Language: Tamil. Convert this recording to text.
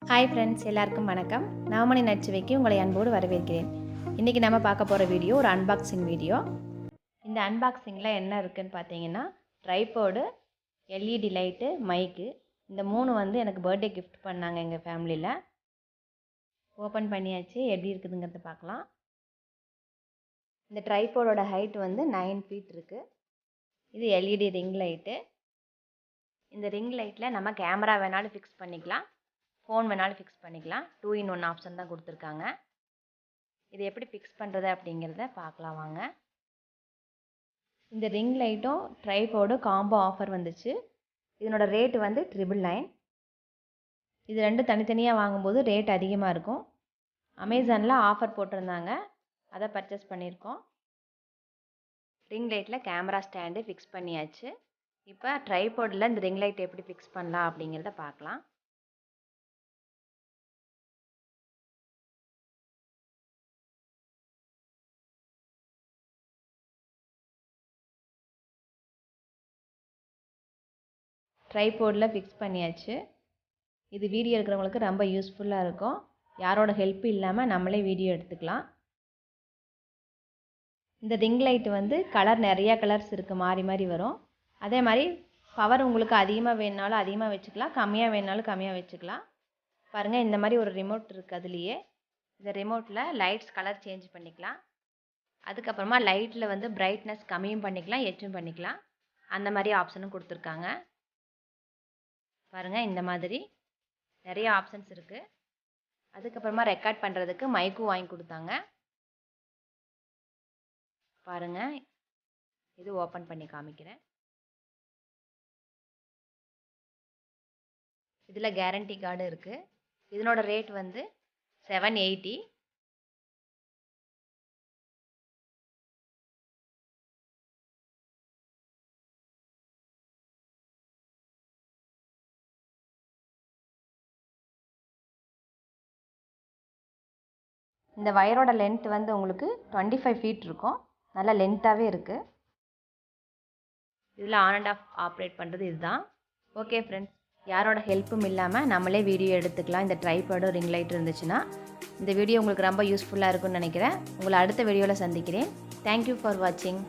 ஹாய் ஃப்ரெண்ட்ஸ், எல்லாருக்கும் வணக்கம். நவமணி நச்சுவைக்கு உங்களை அன்போடு வரவேற்கிறேன். இன்றைக்கி நம்ம பார்க்க போகிற வீடியோ ஒரு அன்பாக்சிங் வீடியோ. இந்த அன்பாக்சிங்கில் என்ன இருக்குதுன்னு பார்த்தீங்கன்னா, ட்ரைபோர்டு, எல்இடி லைட்டு, மைக்கு, இந்த 3 வந்து எனக்கு பர்த்டே கிஃப்ட் பண்ணாங்க எங்கள் ஃபேமிலியில். ஓப்பன் பண்ணியாச்சு. எப்படி இருக்குதுங்கிறத பார்க்கலாம். இந்த ட்ரைபோர்டோட ஹைட் வந்து 9 ஃபீட் இருக்குது. இது எல்இடி ரிங் லைட்டு. இந்த ரிங் லைட்டில் நம்ம கேமரா வேணாலும் ஃபிக்ஸ் பண்ணிக்கலாம், ஃபோன் வேணாலும் ஃபிக்ஸ் பண்ணிக்கலாம். 2-in-1 ஆப்ஷன் தான் கொடுத்துருக்காங்க. இது எப்படி ஃபிக்ஸ் பண்ணுறது அப்படிங்கிறத பார்க்கலாம் வாங்க. இந்த ரிங் லைட்டும் ட்ரைபோர்டு காம்போ ஆஃபர் வந்துச்சு. இதனோட ரேட்டு வந்து 999. இது ரெண்டும் தனித்தனியாக வாங்கும்போது ரேட் அதிகமாக இருக்கும். அமேசானில் ஆஃபர் போட்டிருந்தாங்க, அதை பர்ச்சேஸ் பண்ணியிருக்கோம். ரிங் லைட்டில் கேமரா ஸ்டாண்டு ஃபிக்ஸ் பண்ணியாச்சு. இப்போ ட்ரைபோர்டில் இந்த ரிங் லைட் எப்படி ஃபிக்ஸ் பண்ணலாம் அப்படிங்கிறத பார்க்கலாம். ட்ரைபோர்டில் ஃபிக்ஸ் பண்ணியாச்சு. இது வீடியோ எடுக்கிறவங்களுக்கு ரொம்ப யூஸ்ஃபுல்லாக இருக்கும். யாரோட ஹெல்ப் இல்லாமல் நம்மளே வீடியோ எடுத்துக்கலாம். இந்த ரிங் லைட் வந்து நிறையா கலர்ஸ் இருக்குது, மாறி மாறி வரும். அதே மாதிரி பவர் உங்களுக்கு அதிகமாக வேணுனாலும் அதிகமாக வச்சுக்கலாம், கம்மியாக வேணுனாலும் கம்மியாக வச்சுக்கலாம். பாருங்கள், இந்த மாதிரி ஒரு ரிமோட் இருக்குது. அதுலேயே இந்த ரிமோட்டில் லைட்ஸ் கலர் சேஞ்ச் பண்ணிக்கலாம். அதுக்கப்புறமா லைட்டில் வந்து பிரைட்னஸ் கம்மியும் பண்ணிக்கலாம், எச்சும் பண்ணிக்கலாம். அந்த மாதிரி ஆப்ஷனும் கொடுத்துருக்காங்க. பாருங்கள், இந்த மாதிரி நிறைய ஆப்ஷன்ஸ் இருக்குது. அதுக்கப்புறமா ரெக்கார்ட் பண்ணுறதுக்கு மைக்கும் வாங்கி கொடுத்தாங்க. பாருங்கள், இது ஓப்பன் பண்ணி காமிக்கிறேன். இதில் கேரண்டி கார்டு இருக்குது. இதனோட ரேட் வந்து 780. இந்த வயரோட லென்த் வந்து உங்களுக்கு 25 ஃபீட் இருக்கும். நல்லா லென்த்தாகவே இருக்குது. இதில் ஆன் அண்ட் ஆஃப் ஆப்ரேட் பண்ணுறது இதுதான். ஓகே ஃப்ரெண்ட்ஸ், யாரோட ஹெல்ப்பும் இல்லாமல் நம்மளே வீடியோ எடுத்துக்கலாம். இந்த ட்ரைபேடும் ரிங் லைட் இருந்துச்சுன்னா இந்த வீடியோ உங்களுக்கு ரொம்ப யூஸ்ஃபுல்லாக இருக்கும்னு நினைக்கிறேன். உங்களை அடுத்த வீடியோவில் சந்திக்கிறேன். தேங்க்யூ ஃபார் வாட்சிங்.